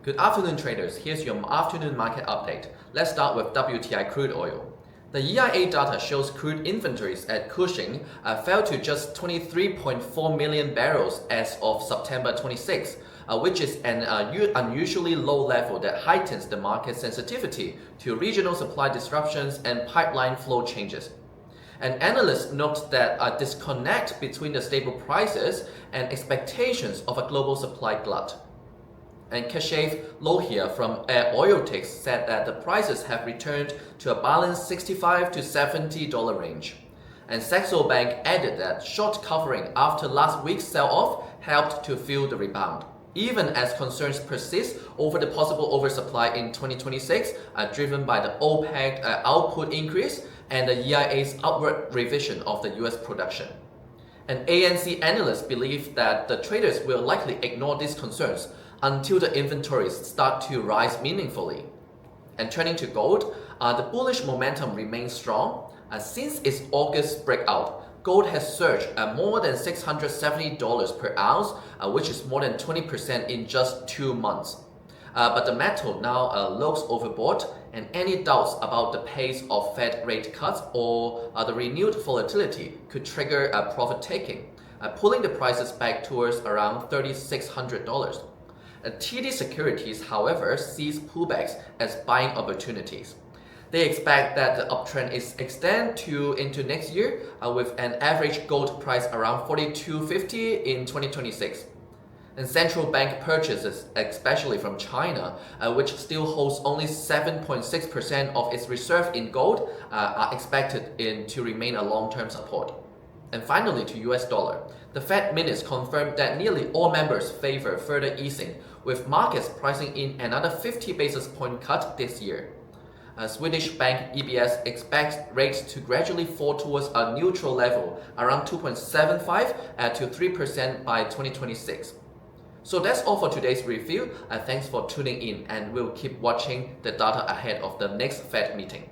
Good afternoon, traders. Here's your afternoon market update. Let's start with WTI crude oil. The EIA data shows crude inventories at Cushing fell to just 23.4 million barrels as of September 26, which is an unusually low level that heightens the market sensitivity to regional supply disruptions and pipeline flow changes. And analysts note that a disconnect between the stable prices and expectations of a global supply glut. And Keshav Lohia from Oiltics said that the prices have returned to a balanced $65 to $70 range. And Saxo Bank added that short covering after last week's sell-off helped to fuel the rebound, even as concerns persist over the possible oversupply in 2026, driven by the OPEC output increase and the EIA's upward revision of the US production. And ANC analysts believe that the traders will likely ignore these concerns until the inventories start to rise meaningfully. And turning to gold, the bullish momentum remains strong. Since its August breakout, gold has surged more than $670 per ounce, which is more than 20% in just 2 months. But the metal now looks overbought, and any doubts about the pace of Fed rate cuts or the renewed volatility could trigger profit taking, pulling the prices back towards around $3,600. TD Securities, however, sees pullbacks as buying opportunities. They expect that the uptrend is extend into next year, with an average gold price around $42.50 in 2026. And central bank purchases, especially from China, which still holds only 7.6% of its reserve in gold, are expected to remain a long-term support. And finally, to US dollar. The Fed minutes confirmed that nearly all members favor further easing, with markets pricing in another 50 basis point cut this year. Swedish bank EBS expects rates to gradually fall towards a neutral level, around 2.75 to 3% by 2026. So that's all for today's review. Thanks for tuning in, and we'll keep watching the data ahead of the next Fed meeting.